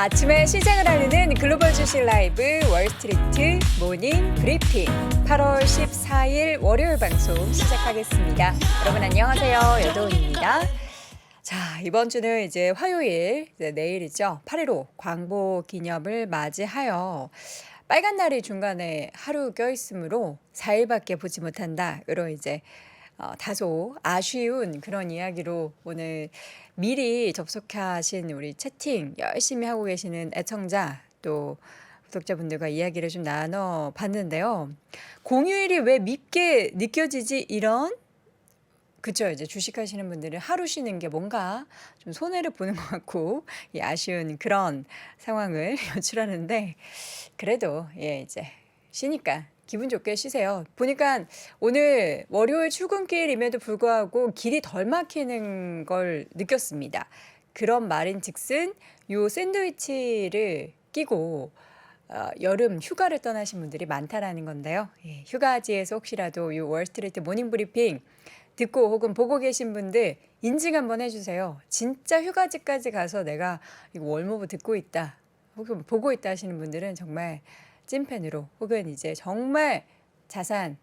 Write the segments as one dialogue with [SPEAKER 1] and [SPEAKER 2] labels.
[SPEAKER 1] 아침에 시작을 알리는 글로벌 주식 라이브 월스트리트 모닝 브리핑 8월 14일 월요일 방송 시작하겠습니다. 여러분 안녕하세요. 여도은입니다. 자, 이번 주는 이제 화요일, 내일이죠. 8.15 광복 기념을 맞이하여 빨간 날이 중간에 하루 껴있으므로 4일밖에 보지 못한다. 이런 이제 다소 아쉬운 그런 이야기로 오늘 미리 접속하신 우리 채팅 열심히 하고 계시는 애청자 또 구독자분들과 이야기를 좀 나눠봤는데요. 공휴일이 왜 밉게 느껴지지 이런 그쵸. 이제 주식하시는 분들은 하루 쉬는 게 뭔가 좀 손해를 보는 것 같고 아쉬운 그런 상황을 연출하는데 그래도 이제 쉬니까 기분 좋게 쉬세요. 보니까 오늘 월요일 출근길임에도 불구하고 길이 덜 막히는 걸 느꼈습니다. 그런 말인즉슨 요 샌드위치를 끼고 여름 휴가를 떠나신 분들이 많다라는 건데요. 휴가지에서 혹시라도 요 월스트리트 모닝 브리핑 듣고 혹은 보고 계신 분들 인증 한번 해주세요. 진짜 휴가지까지 가서 내가 이거 월모브 듣고 있다 혹은 보고 있다 하시는 분들은 정말 찐팬으로 혹은 이제 정말 자산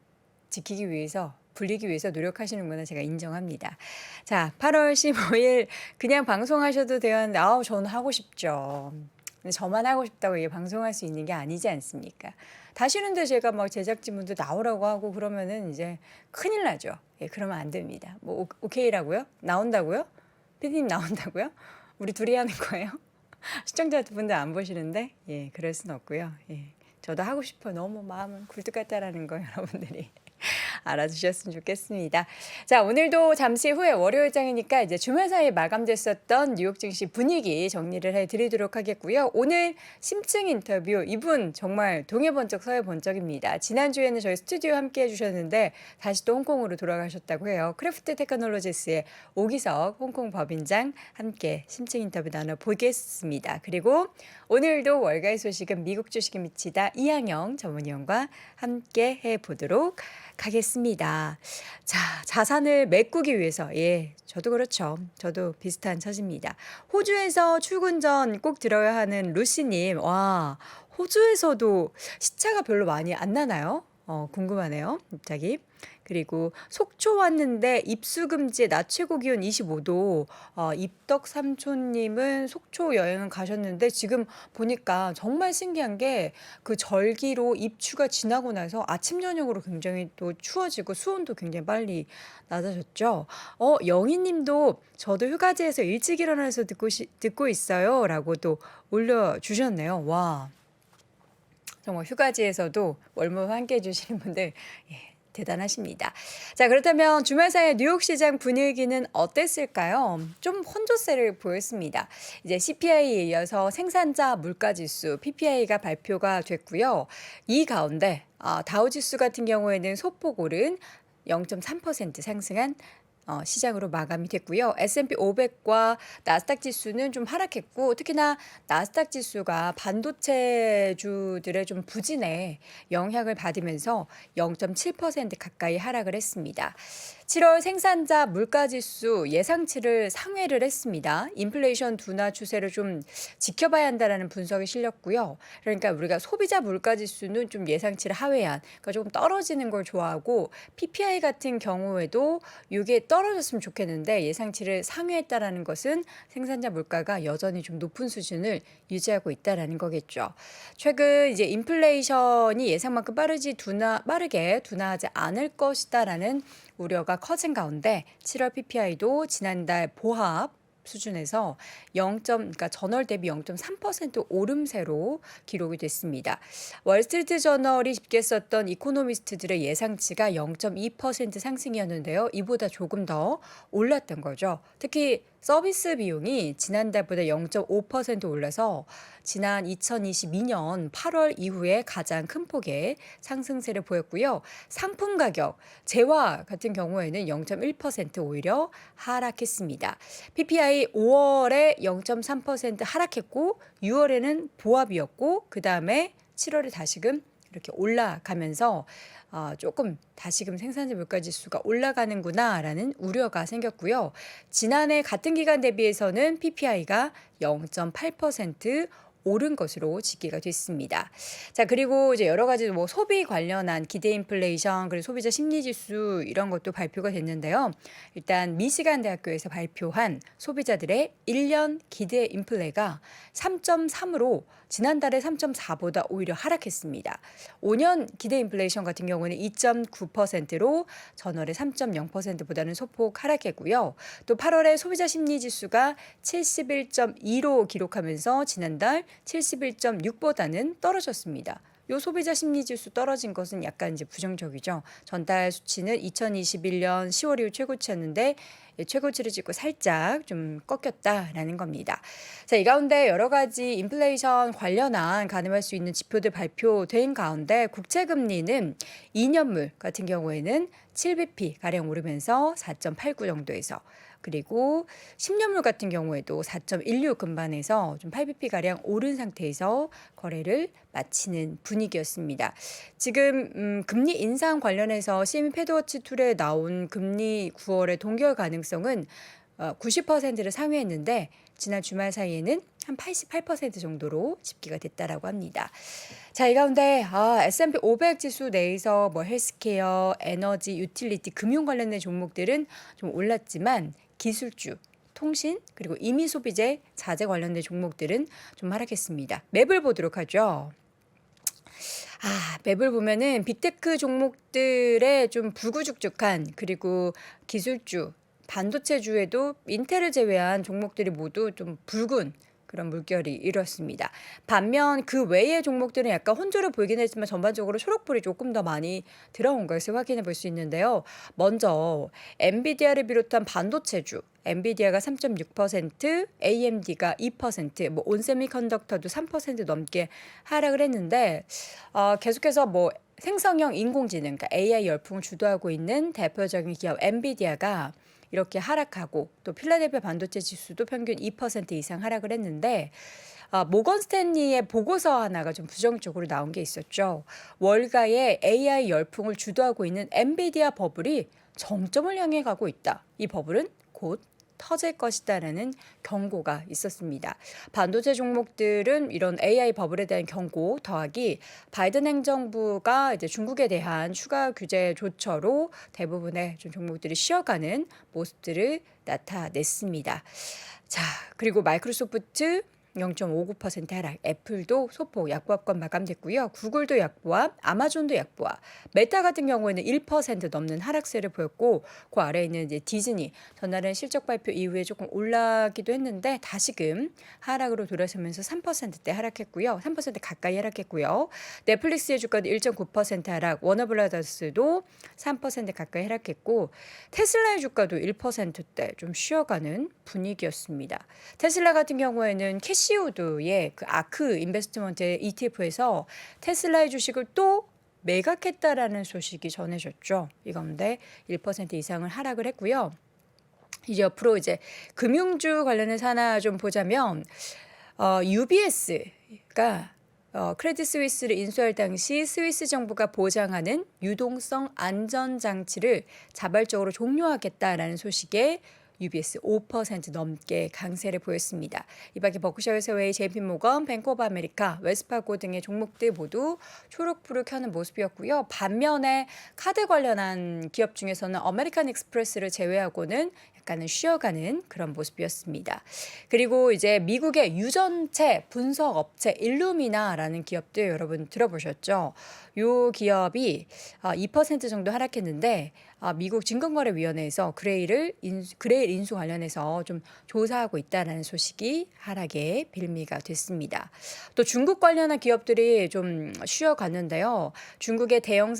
[SPEAKER 1] 지키기 위해서 불리기 위해서 노력하시는구나 제가 인정합니다. 자, 8월 15일 그냥 방송하셔도 되는데 저는 하고 싶죠. 근데 저만 하고 싶다고 이게 방송할 수 있는 게 아니지 않습니까? 다시는데 제가 막 제작진분들 나오라고 하고 그러면은 이제 큰일 나죠. 그러면 안 됩니다. 뭐 오케이라고요? 나온다고요? 피디님 나온다고요? 우리 둘이 하는 거예요? 시청자분들 안 보시는데 그럴 순 없고요. 저도 하고 싶어 너무 마음은 굴뚝 같다라는 거 여러분들이 알아주셨으면 좋겠습니다. 자, 오늘도 잠시 후에 월요일장이니까 이제 주말 사이에 마감됐었던 뉴욕 증시 분위기 정리를 해드리도록 하겠고요. 오늘 심층 인터뷰 이분 정말 동해번쩍 서해번쩍입니다. 지난주에는 저희 스튜디오 함께 해주셨는데 다시 또 홍콩으로 돌아가셨다고 해요. 크래프트 테크놀로지스의 오기석 홍콩 법인장 함께 심층 인터뷰 나눠보겠습니다. 그리고 오늘도 월가의 소식은 미국 주식에 미치다 이항영 전문위원과 함께 해보도록 가겠습니다. 자, 자산을 메꾸기 위해서 저도 그렇죠. 저도 비슷한 처지입니다. 호주에서 출근 전 꼭 들어야 하는 루시님. 와, 호주에서도 시차가 별로 많이 안 나나요? 궁금하네요. 갑자기. 그리고 속초 왔는데 입수 금지에 낮 최고 기온 25도. 입덕 삼촌님은 속초 여행을 가셨는데 지금 보니까 정말 신기한 게 그 절기로 입추가 지나고 나서 아침 저녁으로 굉장히 또 추워지고 수온도 굉장히 빨리 낮아졌죠. 영희님도 저도 휴가지에서 일찍 일어나서 듣고 있어요라고 또 올려주셨네요. 와. 정말 휴가지에서도 월모와 함께 해주시는 분들 대단하십니다. 자, 그렇다면 주말 사이 뉴욕 시장 분위기는 어땠을까요? 좀 혼조세를 보였습니다. 이제 CPI에 이어서 생산자 물가지수 PPI가 발표가 됐고요. 이 가운데 다우지수 같은 경우에는 소폭 오른 0.3% 상승한 시장으로 마감이 됐고요. S&P 500과 나스닥 지수는 좀 하락했고 특히나 나스닥 지수가 반도체주들의 좀 부진에 영향을 받으면서 0.7% 가까이 하락을 했습니다. 7월 생산자 물가지수 예상치를 상회를 했습니다. 인플레이션 둔화 추세를 좀 지켜봐야 한다는 분석이 실렸고요. 그러니까 우리가 소비자 물가지수는 좀 예상치를 하회한, 그러니까 조금 떨어지는 걸 좋아하고 PPI 같은 경우에도 이게 떨어졌으면 좋겠는데 예상치를 상회했다라는 것은 생산자 물가가 여전히 좀 높은 수준을 유지하고 있다라는 거겠죠. 최근 이제 인플레이션이 예상만큼 빠르게 둔화하지 않을 것이다라는 우려가 커진 가운데 7월 PPI도 지난달 보합 수준에서 그러니까 전월 대비 0.3% 오름세로 기록이 됐습니다. 월스트리트 저널이 집계했었던 이코노미스트들의 예상치가 0.2% 상승이었는데요. 이보다 조금 더 올랐던 거죠. 특히 서비스 비용이 지난달보다 0.5% 올라서 지난 2022년 8월 이후에 가장 큰 폭의 상승세를 보였고요. 상품 가격, 재화 같은 경우에는 0.1% 오히려 하락했습니다. PPI 5월에 0.3% 하락했고 6월에는 보합이었고 그 다음에 7월에 다시금 이렇게 올라가면서 조금 다시금 생산자 물가지수가 올라가는구나라는 우려가 생겼고요. 지난해 같은 기간 대비해서는 PPI가 0.8% 오른 것으로 집계가 됐습니다. 자, 그리고 이제 여러 가지 뭐 소비 관련한 기대 인플레이션 그리고 소비자 심리 지수 이런 것도 발표가 됐는데요. 일단 미시간 대학교에서 발표한 소비자들의 1년 기대 인플레가 3.3으로 지난달에 3.4보다 오히려 하락했습니다. 5년 기대 인플레이션 같은 경우는 2.9%로 전월의 3.0%보다는 소폭 하락했고요. 또 8월에 소비자 심리 지수가 71.2로 기록하면서 지난달 71.6보다는 떨어졌습니다. 요 소비자 심리 지수 떨어진 것은 약간 이제 부정적이죠. 전달 수치는 2021년 10월 이후 최고치였는데 최고치를 찍고 살짝 좀 꺾였다라는 겁니다. 자, 이 가운데 여러 가지 인플레이션 관련한 가늠할 수 있는 지표들 발표된 가운데 국채금리는 2년물 같은 경우에는 7bp 가량 오르면서 4.89 정도에서 그리고 10년물 같은 경우에도 4.16 근반에서 좀 8bp 가량 오른 상태에서 거래를 마치는 분위기였습니다. 지금 금리 인상 관련해서 CME 패드워치 툴에 나온 금리 9월의 동결 가능성은 90%를 상회했는데 지난 주말 사이에는 한 88% 정도로 집계가 됐다라고 합니다. 자, 이 가운데 S&P 500 지수 내에서 뭐 헬스케어, 에너지, 유틸리티, 금융 관련된 종목들은 좀 올랐지만 기술주, 통신, 그리고 임의 소비재, 자재 관련된 종목들은 좀 하락했습니다. 맵을 보도록 하죠. 맵을 보면은 빅테크 종목들의 좀 불구죽죽한 그리고 기술주, 반도체주에도 인텔을 제외한 종목들이 모두 좀 붉은 그런 물결이 이뤘습니다. 반면 그 외의 종목들은 약간 혼조를 보이긴 했지만 전반적으로 초록불이 조금 더 많이 들어온 것을 확인해 볼 수 있는데요. 먼저 엔비디아를 비롯한 반도체주, 엔비디아가 3.6%, AMD가 2%, 뭐 온세미컨덕터도 3% 넘게 하락을 했는데 계속해서 뭐 생성형 인공지능, 그러니까 AI 열풍을 주도하고 있는 대표적인 기업 엔비디아가 이렇게 하락하고 또 필라델피아 반도체 지수도 평균 2% 이상 하락을 했는데 모건 스탠리의 보고서 하나가 좀 부정적으로 나온 게 있었죠. 월가의 AI 열풍을 주도하고 있는 엔비디아 버블이 정점을 향해 가고 있다. 이 버블은 곧 터질 것이다라는 경고가 있었습니다. 반도체 종목들은 이런 AI 버블에 대한 경고 더하기 바이든 행정부가 이제 중국에 대한 추가 규제 조처로 대부분의 좀 종목들이 쉬어가는 모습들을 나타냈습니다. 자, 그리고 마이크로소프트 0.59% 하락, 애플도 소폭 약보합권 마감됐고요. 구글도 약보합, 아마존도 약보합, 메타 같은 경우에는 1% 넘는 하락세를 보였고 그 아래에 있는 이제 디즈니 전날은 실적 발표 이후에 조금 올라기도 했는데 다시금 하락으로 돌아서면서 3%대 하락했고요. 3% 가까이 하락했고요. 넷플릭스의 주가도 1.9% 하락, 워너브라더스도 3% 가까이 하락했고 테슬라의 주가도 1%대 좀 쉬어가는 분위기였습니다. 테슬라 같은 경우에는 캐시우드의 그 아크 인베스트먼트 ETF에서 테슬라의 주식을 또 매각했다라는 소식이 전해졌죠. 이 가운데 1% 이상을 하락을 했고요. 이제 옆으로 이제 금융주 관련해서 하나 좀 보자면 UBS가 크레딧 스위스를 인수할 당시 스위스 정부가 보장하는 유동성 안전장치를 자발적으로 종료하겠다라는 소식에 UBS 5% 넘게 강세를 보였습니다. 이 밖에 버크셔 해서웨이, JP모건, 뱅크 오브 아메리카, 웰스파고 등의 종목들 모두 초록불을 켜는 모습이었고요. 반면에 카드 관련한 기업 중에서는 아메리칸 익스프레스를 제외하고는 약간은 쉬어가는 그런 모습이었습니다. 그리고 이제 미국의 유전체 분석 업체 일루미나라는 기업들 여러분 들어보셨죠? 이 기업이 2% 정도 하락했는데 미국 증권거래위원회에서 그레일 인수 관련해서 좀 조사하고 있다는 소식이 하락의 빌미가 됐습니다. 또 중국 관련한 기업들이 좀 쉬어갔는데요. 중국의 대형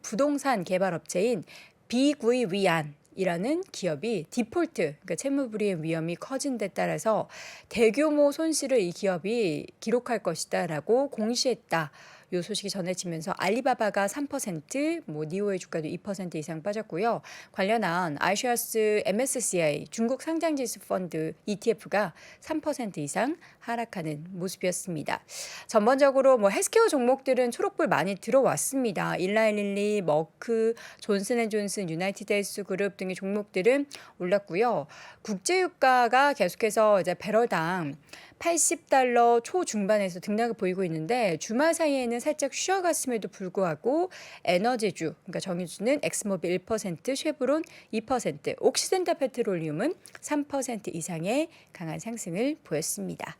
[SPEAKER 1] 부동산 개발업체인 비구이위안 이라는 기업이 디폴트, 그러니까 채무불이행 위험이 커진 데 따라서 대규모 손실을 이 기업이 기록할 것이다라고 공시했다. 이 소식이 전해지면서 알리바바가 3%, 뭐 니오의 주가도 2% 이상 빠졌고요. 관련한 아이시아스 MSCI 중국 상장지수 펀드 ETF가 3% 이상 하락하는 모습이었습니다. 전반적으로 뭐 헬스케어 종목들은 초록불 많이 들어왔습니다. 일라일릴리, 머크, 존슨앤존슨, 유나이티드 헬스그룹 등의 종목들은 올랐고요. 국제유가가 계속해서 이제 배럴당 $80 초중반에서 등락을 보이고 있는데 주말 사이에는 살짝 쉬어갔음에도 불구하고 에너지주, 그러니까 정유주는 엑스모빌 1%, 쉐브론 2%, 옥시덴탈 페트롤리움은 3% 이상의 강한 상승을 보였습니다.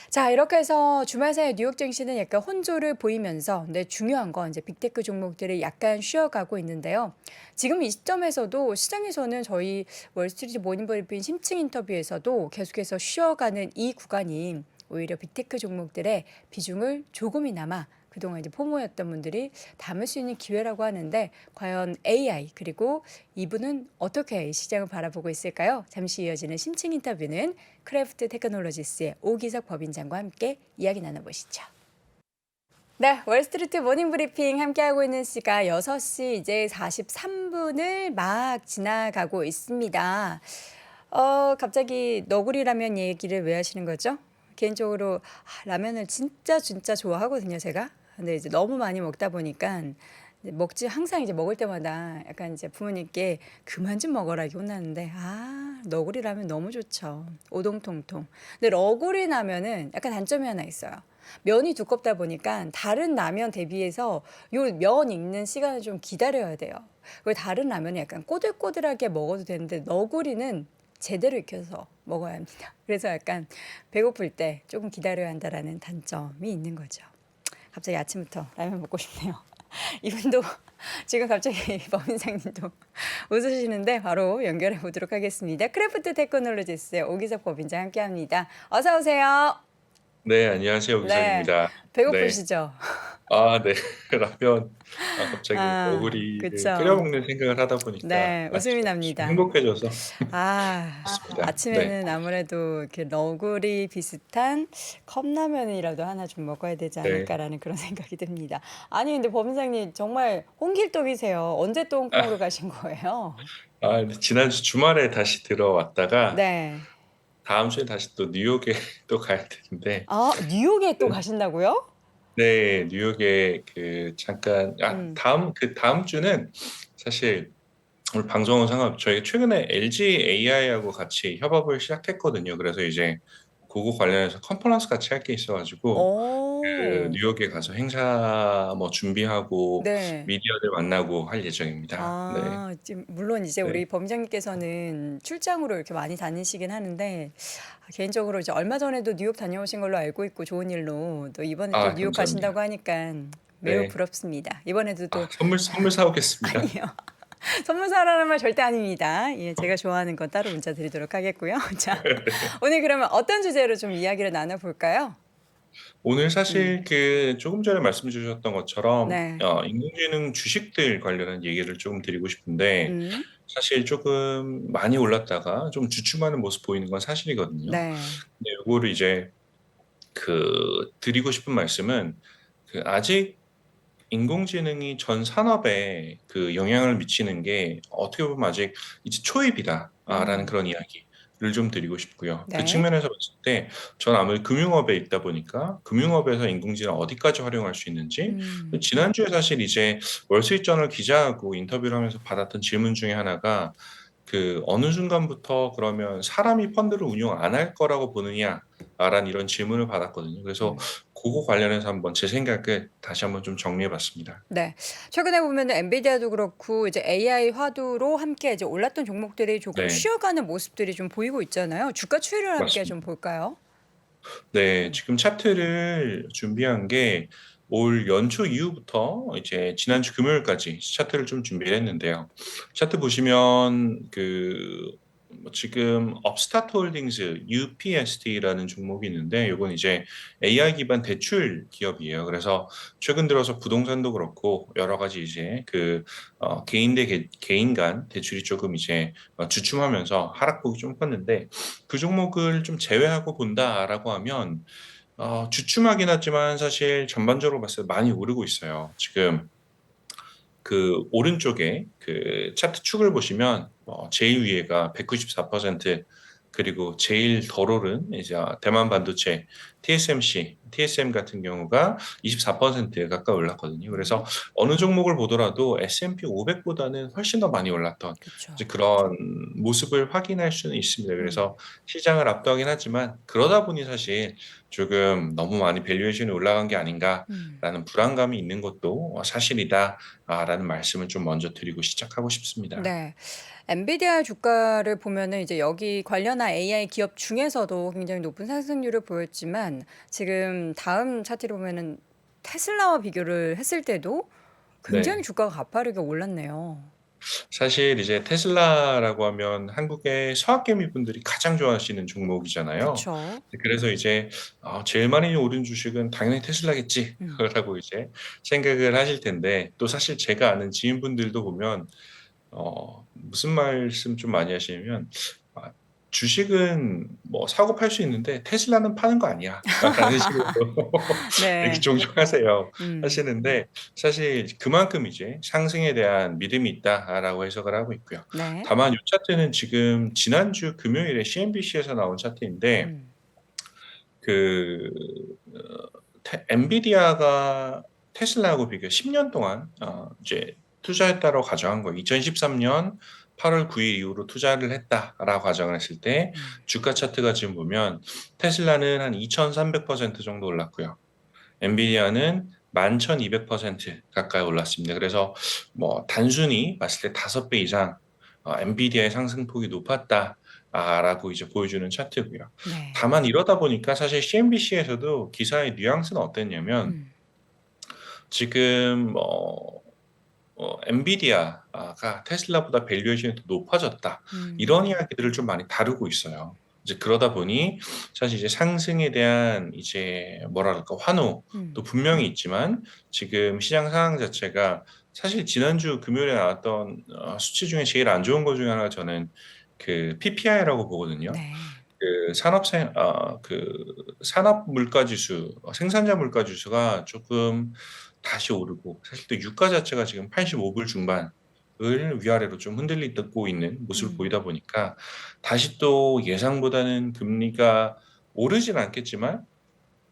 [SPEAKER 1] 자, 이렇게 해서 주말 사이 뉴욕 증시는 약간 혼조를 보이면서 근데 중요한 건 이제 빅테크 종목들이 약간 쉬어가고 있는데요. 지금 이 시점에서도 시장에서는 저희 월스트리트 모닝브리핑 심층 인터뷰에서도 계속해서 쉬어가는 이 구간이 오히려 빅테크 종목들의 비중을 조금이나마 그동안 이제 포모였던 분들이 담을 수 있는 기회라고 하는데 과연 AI 그리고 이분은 어떻게 이 시장을 바라보고 있을까요? 잠시 이어지는 심층 인터뷰는 크래프트 테크놀로지스의 오기석 법인장과 함께 이야기 나눠보시죠. 네, 월스트리트 모닝 브리핑 함께하고 있는 시가 6시 이제 43분을 막 지나가고 있습니다. 갑자기 너구리 라면 얘기를 왜 하시는 거죠? 개인적으로 라면을 진짜 좋아하거든요, 제가. 근데 이제 너무 많이 먹다 보니까 먹지 항상 이제 먹을 때마다 약간 이제 부모님께 그만 좀 먹어라 이렇게 혼나는데 너구리 라면 너무 좋죠. 오동통통. 근데 너구리 라면은 약간 단점이 하나 있어요. 면이 두껍다 보니까 다른 라면 대비해서 요 면 익는 시간을 좀 기다려야 돼요. 그리고 다른 라면은 약간 꼬들꼬들하게 먹어도 되는데 너구리는 제대로 익혀서 먹어야 합니다. 그래서 약간 배고플 때 조금 기다려야 한다라는 단점이 있는 거죠. 갑자기 아침부터 라면 먹고 싶네요. 이분도 지금 갑자기 법인장님도 웃으시는데 바로 연결해 보도록 하겠습니다. 크래프트 테크놀로지스의 오기석 법인장 함께합니다. 어서 오세요.
[SPEAKER 2] 네, 안녕하세요.
[SPEAKER 1] 네,
[SPEAKER 2] 오기석입니다. 네.
[SPEAKER 1] 배고프시죠?
[SPEAKER 2] 네. 라면, 갑자기 너구리를 끓여
[SPEAKER 1] 그쵸.
[SPEAKER 2] 먹는 생각을 하다 보니까
[SPEAKER 1] 네, 웃음이
[SPEAKER 2] 아침이 좀
[SPEAKER 1] 납니다.
[SPEAKER 2] 행복해져서 좋습니다. 네.
[SPEAKER 1] 아침에는 아무래도 이렇게 너구리 비슷한 컵라면이라도 하나 좀 먹어야 되지
[SPEAKER 2] 네.
[SPEAKER 1] 않을까라는 그런 생각이 듭니다. 아니, 근데 법인장님 정말 홍길동이세요. 언제 또 홍콩으로 가신 거예요?
[SPEAKER 2] 근데 지난주 주말에 다시 들어왔다가
[SPEAKER 1] 네.
[SPEAKER 2] 다음 주에 다시 또 뉴욕에 또 가야 되는데,
[SPEAKER 1] 뉴욕에 또
[SPEAKER 2] 네.
[SPEAKER 1] 가신다고요?
[SPEAKER 2] 네, 뉴욕에 잠깐,
[SPEAKER 1] 음.
[SPEAKER 2] 다음 주는 사실 오늘 방송은 상관없죠. 저희가 최근에 LG AI하고 같이 협업을 시작했거든요. 그래서 이제 그거 관련해서 컨퍼런스 같이 할 게 있어가지고
[SPEAKER 1] 오,
[SPEAKER 2] 뉴욕에 가서 행사 뭐 준비하고
[SPEAKER 1] 네.
[SPEAKER 2] 미디어들 만나고 할 예정입니다. 네,
[SPEAKER 1] 지금 물론 이제
[SPEAKER 2] 네,
[SPEAKER 1] 우리 범장님께서는 출장으로 이렇게 많이 다니시긴 하는데 개인적으로 이제 얼마 전에도 뉴욕 다녀오신 걸로 알고 있고 좋은 일로 또 이번에 또 뉴욕
[SPEAKER 2] 감사합니다.
[SPEAKER 1] 가신다고 하니까 매우
[SPEAKER 2] 네,
[SPEAKER 1] 부럽습니다. 이번에도 또
[SPEAKER 2] 선물 사오겠습니다.
[SPEAKER 1] 아니요. 선물 사라는 말 절대 아닙니다. 예, 제가 좋아하는 건 따로 문자 드리도록 하겠고요. 자, 오늘 그러면 어떤 주제로 좀 이야기를 나눠볼까요?
[SPEAKER 2] 오늘
[SPEAKER 1] 음,
[SPEAKER 2] 사실 조금 전에 말씀 주셨던 것처럼
[SPEAKER 1] 네.
[SPEAKER 2] 인공지능 주식들 관련한 얘기를 조금 드리고 싶은데
[SPEAKER 1] 음,
[SPEAKER 2] 사실 조금 많이 올랐다가 좀 주춤하는 모습 보이는 건 사실이거든요.
[SPEAKER 1] 네.
[SPEAKER 2] 근데 요거를 이제 드리고 싶은 말씀은 아직 인공지능이 전 산업에 영향을 미치는 게 어떻게 보면 아직 이제 초입이다라는
[SPEAKER 1] 음,
[SPEAKER 2] 그런 이야기를 좀 드리고 싶고요. 그
[SPEAKER 1] 네.
[SPEAKER 2] 측면에서 봤을 때 저는 아무래도 금융업에 있다 보니까 금융업에서 인공지능 어디까지 활용할 수 있는지
[SPEAKER 1] 음,
[SPEAKER 2] 지난주에 사실 이제 월스트리트저널 기자하고 인터뷰를 하면서 받았던 질문 중에 하나가 어느 순간부터 그러면 사람이 펀드를 운용 안 할 거라고 보느냐라는 이런 질문을 받았거든요. 그래서
[SPEAKER 1] 음.
[SPEAKER 2] 그거 관련해서 한번 제 생각을 다시 한번 좀 정리해 봤습니다.
[SPEAKER 1] 네. 최근에 보면은 엔비디아도 그렇고 이제 AI 화두로 함께 이제 올랐던 종목들이 조금
[SPEAKER 2] 네,
[SPEAKER 1] 쉬어가는 모습들이 좀 보이고 있잖아요. 주가 추이를 함께 좀
[SPEAKER 2] 맞습니다.
[SPEAKER 1] 볼까요?
[SPEAKER 2] 네,
[SPEAKER 1] 음.
[SPEAKER 2] 지금 차트를 준비한 게 올 연초 이후부터 이제 지난주 금요일까지 차트를 좀 준비를 했는데요. 차트 보시면 뭐 지금 업스타트 홀딩스 UPST라는 종목이 있는데 이건 이제 AI 기반 대출 기업이에요. 그래서 최근 들어서 부동산도 그렇고 여러 가지 이제 개인 대 개인 간 대출이 조금 이제 주춤하면서 하락폭이 좀 컸는데 그 종목을 좀 제외하고 본다라고 하면 주춤하긴 하지만 사실 전반적으로 봤을 때 많이 오르고 있어요. 지금 오른쪽에 차트 축을 보시면 제일 위에가 194% 그리고 제일 덜 오른 이제 대만 반도체 TSM 같은 경우가 24% 가까이 올랐거든요. 그래서 어느 종목을 보더라도 S&P 500보다는 훨씬 더 많이 올랐던 이제
[SPEAKER 1] 그쵸.
[SPEAKER 2] 그런 모습을 확인할 수는 있습니다.
[SPEAKER 1] 음.
[SPEAKER 2] 그래서 시장을 압도하긴 하지만 그러다 보니 사실 조금 너무 많이 밸류에이션이 올라간 게
[SPEAKER 1] 음.
[SPEAKER 2] 아닌가라는 불안감이 있는 것도 사실이다라는 말씀을 좀 먼저 드리고 시작하고 싶습니다.
[SPEAKER 1] 네. 엔비디아 주가를 보면은 이제 여기 관련한 AI 기업 중에서도 굉장히 높은 상승률을 보였지만 지금 다음 차트를 보면은 테슬라와 비교를 했을 때도 굉장히
[SPEAKER 2] 네.
[SPEAKER 1] 주가가 가파르게 올랐네요.
[SPEAKER 2] 사실 이제 테슬라라고 하면 한국의 서학개미 분들이 가장 좋아하시는 종목이잖아요.
[SPEAKER 1] 그쵸.
[SPEAKER 2] 그래서 이제 제일 많이 오른 주식은 당연히 테슬라겠지
[SPEAKER 1] 음.
[SPEAKER 2] 라고 이제 생각을 하실 텐데 또 사실 제가 아는 지인분들도 보면 무슨 말씀 좀 많이 하시냐면 아, 주식은 뭐 사고 팔 수 있는데 테슬라는 파는 거 아니야 라는 식으로 이렇게
[SPEAKER 1] 네.
[SPEAKER 2] 종종
[SPEAKER 1] 음.
[SPEAKER 2] 하시는데 사실 그만큼 이제 상승에 대한 믿음이 있다라고 해석을 하고 있고요.
[SPEAKER 1] 네.
[SPEAKER 2] 다만 이 차트는 지금 지난주 금요일에 CNBC에서 나온 차트인데
[SPEAKER 1] 음.
[SPEAKER 2] 그 엔비디아가 테슬라하고 비교 10년 동안 이제 투자했다고 가정한 거예요. 2013년 8월 9일 이후로 투자를 했다라고 가정을 했을 때
[SPEAKER 1] 음.
[SPEAKER 2] 주가 차트가 지금 보면 테슬라는 한 2,300% 정도 올랐고요. 엔비디아는 11,200% 가까이 올랐습니다. 그래서 뭐 단순히 봤을 때 5배 이상 엔비디아의 상승폭이 높았다라고 이제 보여주는 차트고요.
[SPEAKER 1] 네.
[SPEAKER 2] 다만 이러다 보니까 사실 CNBC에서도 기사의 뉘앙스는 어땠냐면
[SPEAKER 1] 음.
[SPEAKER 2] 지금 엔비디아가 테슬라보다 밸류에이션이 더 높아졌다. 이런
[SPEAKER 1] 음.
[SPEAKER 2] 이야기들을 좀 많이 다루고 있어요. 이제 그러다 보니 사실 이제 상승에 대한 이제 뭐랄까 환호도
[SPEAKER 1] 음.
[SPEAKER 2] 분명히 있지만 지금 시장 상황 자체가 사실 지난주 금요일에 나왔던 수치 중에 제일 안 좋은 것 중에 하나가 저는 그 PPI라고 보거든요.
[SPEAKER 1] 네.
[SPEAKER 2] 그 산업 물가 지수, 생산자 물가 지수가 조금 다시 오르고 사실 또 유가 자체가 지금 85불 중반을 위아래로 좀 흔들리고 있는 모습을
[SPEAKER 1] 음.
[SPEAKER 2] 보이다 보니까 다시 또 예상보다는 금리가 오르진 않겠지만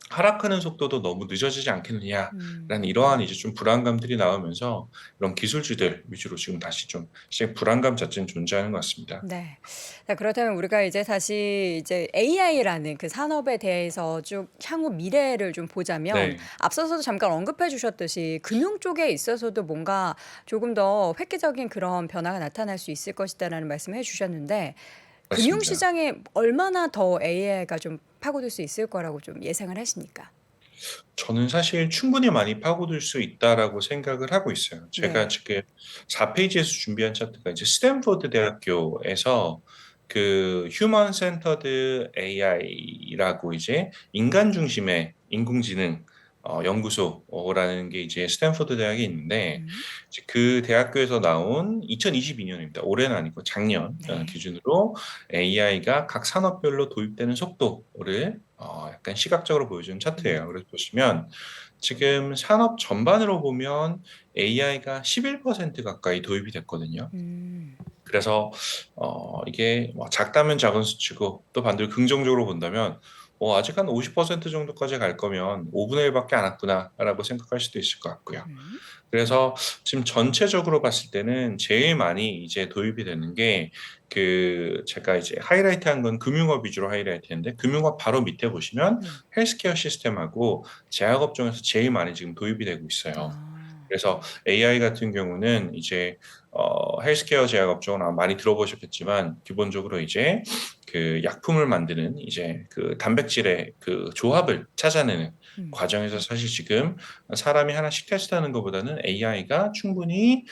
[SPEAKER 2] 하락하는 속도도 너무 늦어지지 않겠느냐라는
[SPEAKER 1] 음.
[SPEAKER 2] 이러한 이제 좀 불안감들이 나오면서 이런 기술주들 위주로 지금 다시 좀 시장 불안감 자체는 존재하는 것 같습니다.
[SPEAKER 1] 네. 자, 그렇다면 우리가 이제 다시 이제 AI라는 그 산업에 대해서 쭉 향후 미래를 좀 보자면
[SPEAKER 2] 네,
[SPEAKER 1] 앞서서도 잠깐 언급해 주셨듯이 금융 쪽에 있어서도 뭔가 조금 더 획기적인 그런 변화가 나타날 수 있을 것이다라는 말씀을 해 주셨는데 금융
[SPEAKER 2] 맞습니다.
[SPEAKER 1] 시장에 얼마나 더 AI가 좀 파고들 수 있을 거라고 좀 예상을 하십니까?
[SPEAKER 2] 저는 사실 충분히 많이 파고들 수 있다라고 생각을 하고 있어요. 제가
[SPEAKER 1] 네.
[SPEAKER 2] 지금 4페이지에서 준비한 차트가 이제 스탠포드 대학교에서 그 휴먼 센터드 AI라고 이제 인간 중심의 인공지능 연구소라는 게 이제 스탠포드 대학에 있는데
[SPEAKER 1] 음.
[SPEAKER 2] 이제 그 대학교에서 나온 2022년입니다. 올해는 아니고 작년
[SPEAKER 1] 네.
[SPEAKER 2] 기준으로 AI가 각 산업별로 도입되는 속도를 약간 시각적으로 보여주는 차트예요.
[SPEAKER 1] 음.
[SPEAKER 2] 그래서 보시면 지금 산업 전반으로 보면 AI가 11% 가까이 도입이 됐거든요.
[SPEAKER 1] 음.
[SPEAKER 2] 그래서 이게 뭐 작다면 작은 수치고 또 반대로 긍정적으로 본다면 아직 한 50% 정도까지 갈 거면 5분의 1밖에 안 왔구나라고 생각할 수도 있을 것 같고요.
[SPEAKER 1] 음.
[SPEAKER 2] 그래서 지금 전체적으로 봤을 때는 제일 많이 이제 도입이 되는 게 제가 이제 하이라이트한 건 금융업 위주로 하이라이트했는데 금융업 바로 밑에 보시면
[SPEAKER 1] 음.
[SPEAKER 2] 헬스케어 시스템하고 제약업 중에서 제일 많이 지금 도입이 되고 있어요.
[SPEAKER 1] 아.
[SPEAKER 2] 그래서 AI 같은 경우는 이제 헬스케어 제약 업종은 아마 많이 들어보셨겠지만 기본적으로 이제 그 약품을 만드는 이제 그 단백질의 그 조합을 찾아내는
[SPEAKER 1] 음.
[SPEAKER 2] 과정에서 사실 지금 사람이 하나씩 테스트하는 것보다는 AI가 충분히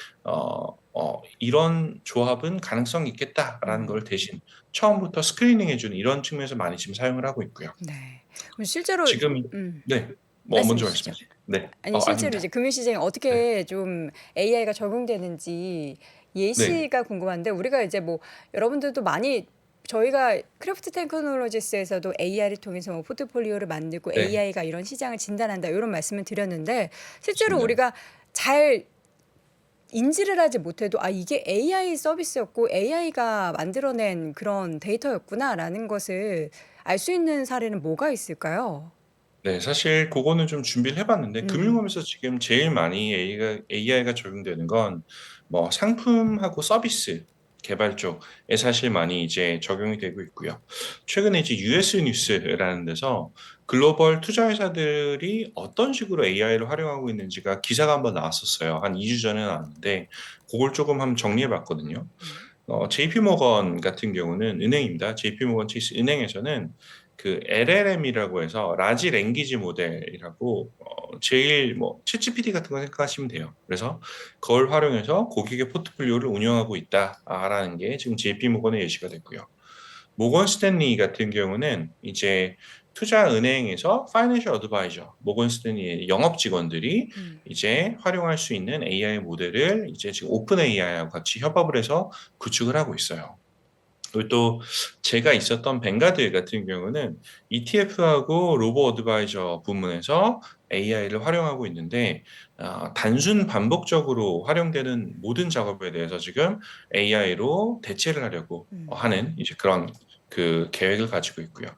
[SPEAKER 2] 이런 조합은 가능성이 있겠다라는
[SPEAKER 1] 음.
[SPEAKER 2] 걸 대신 처음부터 스크리닝해 주는 이런 측면에서 많이 지금 사용을 하고 있고요.
[SPEAKER 1] 네. 그럼 실제로
[SPEAKER 2] 지금
[SPEAKER 1] 음.
[SPEAKER 2] 네.
[SPEAKER 1] 말씀해
[SPEAKER 2] 먼저
[SPEAKER 1] 주시죠.
[SPEAKER 2] 말씀하세요. 네.
[SPEAKER 1] 아니 실제로
[SPEAKER 2] 아닙니다.
[SPEAKER 1] 이제 금융 시장에
[SPEAKER 2] 네.
[SPEAKER 1] 어떻게 좀 AI가 적용되는지
[SPEAKER 2] 네.
[SPEAKER 1] 예시가 궁금한데 우리가 이제 뭐 여러분들도 많이 저희가 크래프트 테크놀로지스에서도 AI를 통해서 뭐 포트폴리오를 만들고
[SPEAKER 2] 네.
[SPEAKER 1] AI가 이런 시장을 진단한다 이런 말씀을 드렸는데 실제로
[SPEAKER 2] 맞습니다.
[SPEAKER 1] 우리가 잘 인지를 하지 못해도 '아 이게 AI 서비스였고 AI가 만들어낸 그런 데이터였구나.'라는 것을 알 수 있는 사례는 뭐가 있을까요?
[SPEAKER 2] 네. 사실 고거는 좀 준비를 해 봤는데
[SPEAKER 1] 음.
[SPEAKER 2] 금융업에서 지금 제일 많이 AI가 적용되는 건 뭐 상품하고 서비스 개발 쪽에 사실 많이 이제 적용이 되고 있고요. 최근에 이제 US 뉴스라는 데서 글로벌 투자 회사들이 어떤 식으로 AI를 활용하고 있는지가 기사가 한번 나왔었어요. 한 2주 전에 나왔는데 고걸 쪼금 한번 정리해 봤거든요.
[SPEAKER 1] 음.
[SPEAKER 2] JP 모건 같은 경우는 은행입니다. JP 모건 체이스 은행에서는 그 LLM이라고 해서 라지 랭귀지 모델이라고 제일 뭐 챗GPT 같은 거 생각하시면 돼요. 그래서 그걸 활용해서 고객의 포트폴리오를 운영하고 있다라는 게 지금 JP 모건의 예시가 됐고요. 모건 스탠리 같은 경우는 이제 투자은행에서 파이낸셜 어드바이저, 모건 스탠리의 영업 직원들이
[SPEAKER 1] 음.
[SPEAKER 2] 이제 활용할 수 있는 AI 모델을 이제 지금 오픈 AI하고 같이 협업을 해서 구축을 하고 있어요. 그리고 또 제가 있었던 뱅가드 같은 경우는 ETF하고 로보 어드바이저 부문에서 AI를 활용하고 있는데 단순 반복적으로 활용되는 모든 작업에 대해서 지금 AI로 대체를 하려고
[SPEAKER 1] 음.
[SPEAKER 2] 하는 이제 그런 그 계획을 가지고 있고요.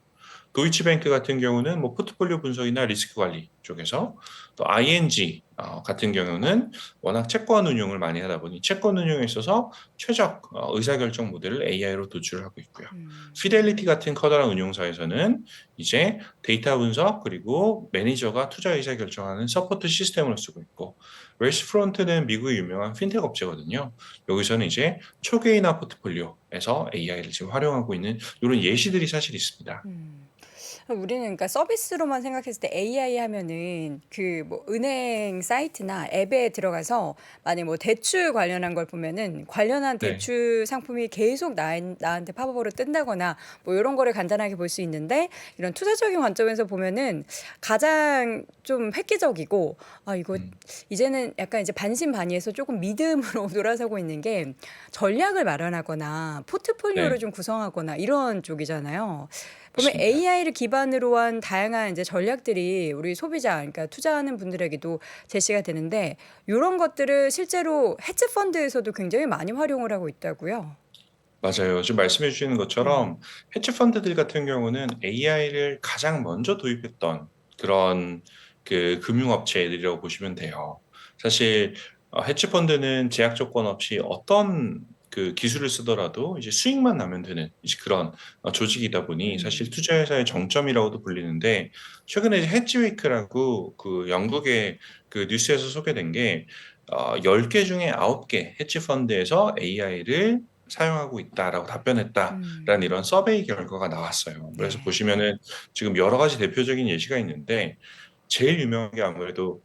[SPEAKER 2] 도이치뱅크 같은 경우는 뭐 포트폴리오 분석이나 리스크 관리 쪽에서 또 ING 같은 경우는 워낙 채권 운용을 많이 하다 보니 채권 운용에 있어서 최적 의사결정 모델을 AI로 도출을 하고 있고요.
[SPEAKER 1] 음.
[SPEAKER 2] 피델리티 같은 커다란 운용사에서는 이제 데이터 분석 그리고 매니저가 투자 의사 결정하는 서포트 시스템을 쓰고 있고 웰스 프론트는 미국의 유명한 핀텍 업체거든요. 여기서는 이제 초개인화 포트폴리오에서 AI를 지금 활용하고 있는 이런 예시들이 사실 있습니다.
[SPEAKER 1] 음. 우리는 그러니까 서비스로만 생각했을 때 AI 하면은 그 뭐 은행 사이트나 앱에 들어가서 만약에 뭐 대출 관련한 걸 보면은 관련한
[SPEAKER 2] 네.
[SPEAKER 1] 대출 상품이 계속 나한테 팝업으로 뜬다거나 뭐 요런 거를 간단하게 볼 수 있는데 이런 투자적인 관점에서 보면은 가장 좀 획기적이고 '아 이거
[SPEAKER 2] 음.
[SPEAKER 1] 이제는 약간 이제 반신반의해서 조금 믿음으로 돌아서고 있는 게 전략을 마련하거나 포트폴리오를
[SPEAKER 2] 네.
[SPEAKER 1] 좀 구성하거나 이런 쪽이잖아요. 보면
[SPEAKER 2] 맞습니다.
[SPEAKER 1] AI를 기반으로 한 다양한 이제 전략들이 우리 소비자 그러니까 투자하는 분들에게도 제시가 되는데 요런 것들을 실제로 헤지 펀드에서도 굉장히 많이 활용을 하고 있다고요?
[SPEAKER 2] 맞아요. 지금 말씀해 주시는
[SPEAKER 1] 음.
[SPEAKER 2] 것처럼 헤지 펀드들 같은 경우는 AI를 가장 먼저 도입했던 그런 그 금융업체들이라고 보시면 돼요. 사실 헤지 펀드는 제약 조건 없이 어떤 그 기술을 쓰더라도 이제 수익만 나면 되는 이제 그런 조직이다 보니 사실
[SPEAKER 1] 음.
[SPEAKER 2] 투자 회사의 정점이라고도 불리는데 최근에 이제 헤지위크라고 그 영국의 그 뉴스에서 소개된 게 10개 중에 9개 헤지 펀드에서 AI를 사용하고 있다라고 답변했다라는
[SPEAKER 1] 음.
[SPEAKER 2] 이런 서베이 결과가 나왔어요. 그래서
[SPEAKER 1] 네.
[SPEAKER 2] 보시면은 지금 여러 가지 대표적인 예시가 있는데 제일 유명한 게 아무래도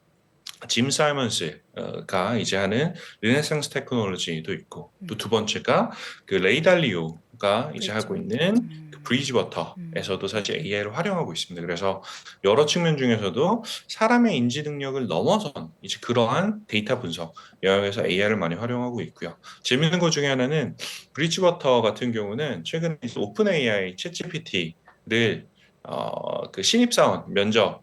[SPEAKER 2] 짐 사이먼스가 이제 하는 르네상스 테크놀로지도 있고 또
[SPEAKER 1] 음.
[SPEAKER 2] 두 번째가 그 레이 달리오가 이제 하고
[SPEAKER 1] 브릿지워터.
[SPEAKER 2] 있는 그
[SPEAKER 1] 음. 음.
[SPEAKER 2] 브리지워터에서도 사실 AI를 활용하고 있습니다. 그래서 여러 측면 중에서도 사람의 인지 능력을 넘어선 이제 그러한 데이터 분석 영역에서 AI를 많이 활용하고 있고요. 재밌는 것 중에 하나는 브리지워터 같은 경우는 최근에 오픈 AI 챗GPT를 그 신입사원 면접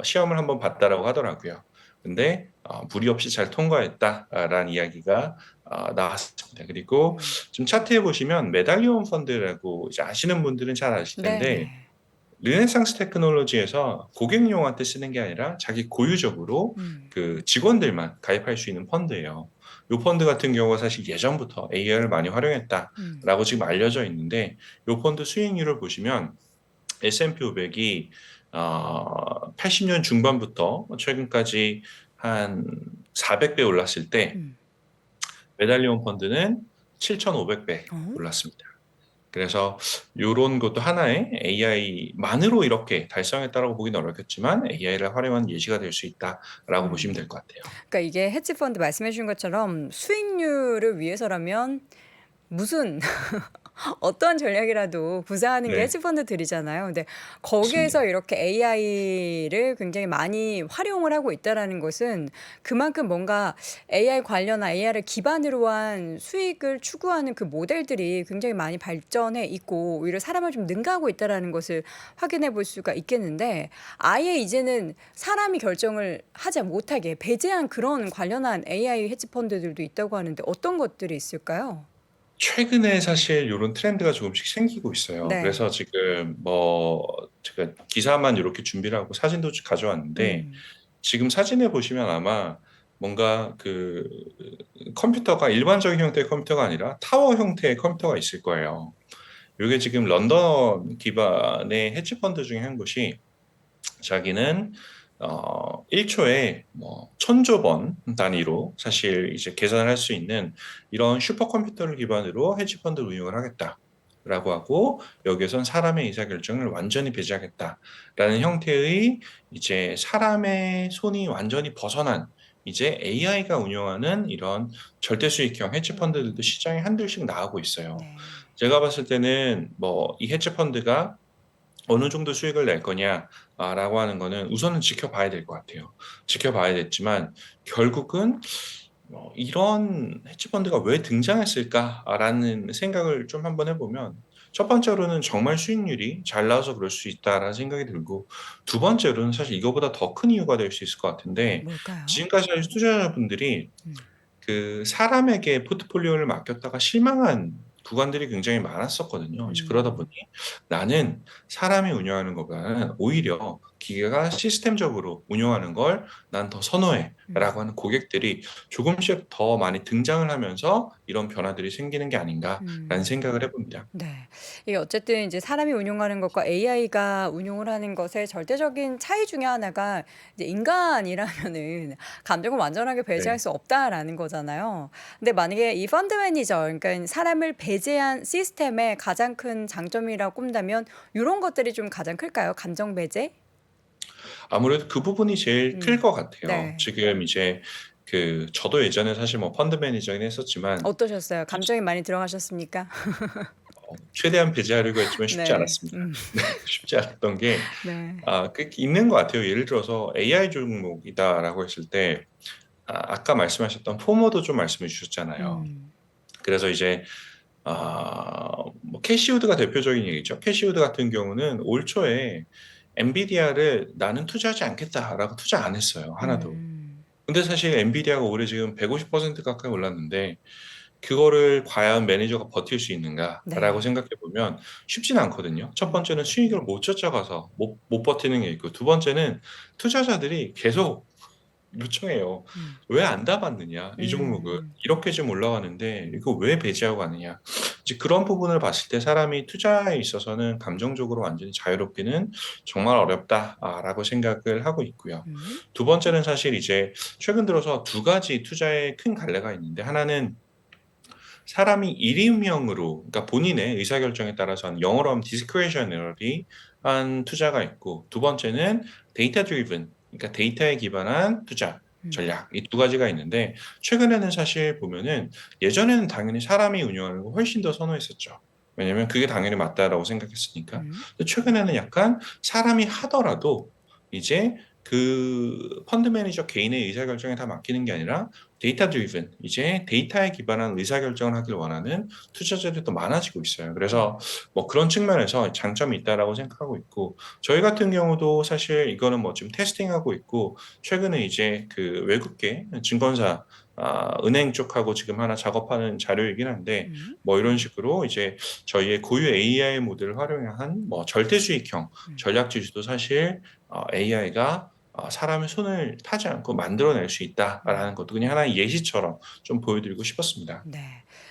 [SPEAKER 2] 시험을 한번 봤다라고 하더라고요. 근데 무리 없이 잘 통과했다라는 이야기가 나왔습니다. 그리고
[SPEAKER 1] 음.
[SPEAKER 2] 지금 차트에 보시면 메달리온 펀드라고 이제 아시는 분들은 잘 아실 텐데
[SPEAKER 1] 네네.
[SPEAKER 2] 르네상스 테크놀로지에서 고객용한테 쓰는 게 아니라 자기 고유적으로
[SPEAKER 1] 음.
[SPEAKER 2] 그 직원들만 가입할 수 있는 펀드예요. 요 펀드 같은 경우가 사실 예전부터 AI를 많이
[SPEAKER 1] 음.
[SPEAKER 2] 활용했다라고 지금 알려져 있는데 요 펀드 수익률을 보시면 S&P 500이 80년 중반부터 최근까지 한 400배 올랐을 때
[SPEAKER 1] 음.
[SPEAKER 2] 메달리온 펀드는 7,500배
[SPEAKER 1] 어?
[SPEAKER 2] 올랐습니다. 그래서 요런 것도 하나의 AI만으로 이렇게 달성했다라고 보기는 어렵겠지만 AI를 활용한 예시가 될 수 있다라고 보시면
[SPEAKER 1] 음.
[SPEAKER 2] 될 것 같아요.
[SPEAKER 1] 그러니까 이게 헤지 펀드 말씀해 주신 것처럼 수익률을 위해서라면 무슨 어떤 전략이라도 구사하는 게
[SPEAKER 2] 네.
[SPEAKER 1] 헤지펀드들이잖아요. 근데
[SPEAKER 2] 맞습니다.
[SPEAKER 1] 거기에서 이렇게 AI를 굉장히 많이 활용을 하고 있다라는 것은 그만큼 뭔가 AI 관련한 AI를 기반으로 한 수익을 추구하는 그 모델들이 굉장히 많이 발전해 있고 오히려 사람을 좀 능가하고 있다라는 것을 확인해 볼 수가 있겠는데 아예 이제는 사람이 결정을 하지 못하게 배제한 그런 관련한 AI 헤지펀드들도 있다고 하는데 어떤 것들이 있을까요?
[SPEAKER 2] 최근에 사실 요런 트렌드가 조금씩 생기고 있어요.
[SPEAKER 1] 네.
[SPEAKER 2] 그래서 지금 뭐 제가 기사만 요렇게 준비를 하고 사진도 가져왔는데
[SPEAKER 1] 음.
[SPEAKER 2] 지금 사진에 보시면 아마 뭔가 그 컴퓨터가 일반적인 형태의 컴퓨터가 아니라 타워 형태의 컴퓨터가 있을 거예요. 요게 지금 런던 기반의 헤지펀드 중에 한 곳이 자기는 1초에 뭐 1000조 번 단위로 사실 이제 계산을 할 수 있는 이런 슈퍼컴퓨터를 기반으로 헤지펀드를 운영을 하겠다라고 하고 여기에선 사람의 의사결정을 완전히 배제하겠다라는 형태의 이제 사람의 손이 완전히 벗어난 이제 AI가 운영하는 이런 절대 수익형 헤지펀드들도
[SPEAKER 1] 음.
[SPEAKER 2] 시장에 한둘씩 나오고 있어요.
[SPEAKER 1] 네.
[SPEAKER 2] 제가 봤을 때는 뭐 이 헤지펀드가 어느 정도 수익을 낼 거냐라고 하는 거는 우선은 지켜봐야 될 것 같아요. 지켜봐야겠지만 결국은 이런 헤지펀드가 왜 등장했을까라는 생각을 좀 한번 해보면 첫 번째로는 정말 수익률이 잘 나와서 그럴 수 있다라는 생각이 들고 두 번째로는 사실 이거보다 더 큰 이유가 될 수 있을 것 같은데
[SPEAKER 1] 뭘까요?
[SPEAKER 2] 지금까지 사실 투자자분들이
[SPEAKER 1] 음.
[SPEAKER 2] 그 사람에게 포트폴리오를 맡겼다가 실망한 구간들이 굉장히 많았었거든요. 이제 그러다 보니
[SPEAKER 1] 음.
[SPEAKER 2] 나는 사람이 운영하는 것보다는 오히려 기계가 시스템적으로 운영하는 걸 난 더 선호해라고
[SPEAKER 1] 음.
[SPEAKER 2] 하는 고객들이 조금씩 더 많이 등장을 하면서 이런 변화들이 생기는 게 아닌가라는
[SPEAKER 1] 음.
[SPEAKER 2] 생각을 해봅니다.
[SPEAKER 1] 네. 이게 어쨌든 이제 사람이 운용하는 것과 AI가 운용을 하는 것의 절대적인 차이 중에 하나가 이제 인간이라면은 감정을 완전하게 배제할
[SPEAKER 2] 네.
[SPEAKER 1] 수 없다라는 거잖아요. 근데 만약에 이 펀드 매니저, 그러니까 사람을 배제한 시스템의 가장 큰 장점이라고 꼽는다면 이런 것들이 좀 가장 클까요? 감정 배제?
[SPEAKER 2] 아무래도 그 부분이 제일 클
[SPEAKER 1] 음.
[SPEAKER 2] 것 같아요.
[SPEAKER 1] 네.
[SPEAKER 2] 지금 이제 저도 예전에 사실 뭐 펀드 매니저긴 했었지만
[SPEAKER 1] 어떠셨어요? 감정이 많이 들어가셨습니까?
[SPEAKER 2] 최대한 배제하려고 했지만 쉽지
[SPEAKER 1] 네.
[SPEAKER 2] 않았습니다. 네. 쉽지 않았던 게
[SPEAKER 1] 네.
[SPEAKER 2] 있는 것 같아요. 예를 들어서 AI 종목이다라고 했을 때 아까 말씀하셨던 포모도 좀 말씀해 주셨잖아요.
[SPEAKER 1] 음.
[SPEAKER 2] 그래서 이제 뭐 캐시우드가 대표적인 얘기죠. 캐시우드 같은 경우는 올 초에 엔비디아를 '나는 투자하지 않겠다.'라고 투자 안 했어요, 하나도.
[SPEAKER 1] 음.
[SPEAKER 2] 근데 사실 엔비디아가 올해 지금 150% 가까이 올랐는데 그거를 과연 매니저가 버틸 수 있는가라고
[SPEAKER 1] 네.
[SPEAKER 2] 생각해 보면 쉽지는 않거든요. 첫
[SPEAKER 1] 음.
[SPEAKER 2] 번째는 수익을 못 쫓아가서 못 버티는 게 있고 두 번째는 투자자들이 계속 요청해요.
[SPEAKER 1] 음.
[SPEAKER 2] "왜 안 담았느냐 이 종목은.
[SPEAKER 1] 음.
[SPEAKER 2] 이렇게 지금 올라가는데 이거 왜 배제하고 가느냐." 이제 그런 부분을 봤을 때 '사람이 투자에 있어서는 감정적으로 완전히 자유롭기는 정말 어렵다.'라고 생각을 하고 있고요.
[SPEAKER 1] 음.
[SPEAKER 2] 두 번째는 사실 이제 최근 들어서 두 가지 투자에 큰 갈래가 있는데 하나는 사람이 일임형으로 그러니까 본인의 의사결정에 따라서 하는 영어로 하면 discretionary 한 투자가 있고 두 번째는 data driven 그러니까 데이터에 기반한 투자
[SPEAKER 1] 음.
[SPEAKER 2] 전략 이 두 가지가 있는데 최근에는 사실 보면은 예전에는 당연히 사람이 운영하는 걸 훨씬 더 선호했었죠. 왜냐면 그게 당연히 맞다라고 생각했으니까.
[SPEAKER 1] 음.
[SPEAKER 2] 근데 최근에는 약간 사람이 하더라도 이제 그 펀드 매니저 개인의 의사결정에 다 맡기는 게 아니라 데이터 드리븐 이제 데이터에 기반한 의사결정을 하길 원하는 투자자들이 또 많아지고 있어요. 그래서
[SPEAKER 1] 음.
[SPEAKER 2] 뭐 그런 측면에서 장점이 있다라고 생각하고 있고 저희 같은 경우도 사실 이거는 뭐 지금 테스팅하고 있고 최근에 이제 그 외국계 증권사 은행 쪽하고 지금 하나 작업하는 자료이긴 한데
[SPEAKER 1] 음.
[SPEAKER 2] 뭐 이런 식으로 이제 저희의 고유 AI 모델을 활용한 뭐 절대 수익형
[SPEAKER 1] 음.
[SPEAKER 2] 전략 지수도 사실 AI가 사람의 손을 타지 않고 만들어낼 수 있다라는
[SPEAKER 1] 음.
[SPEAKER 2] 것도 그냥 하나의 예시처럼 좀 보여드리고 싶었습니다.
[SPEAKER 1] 네.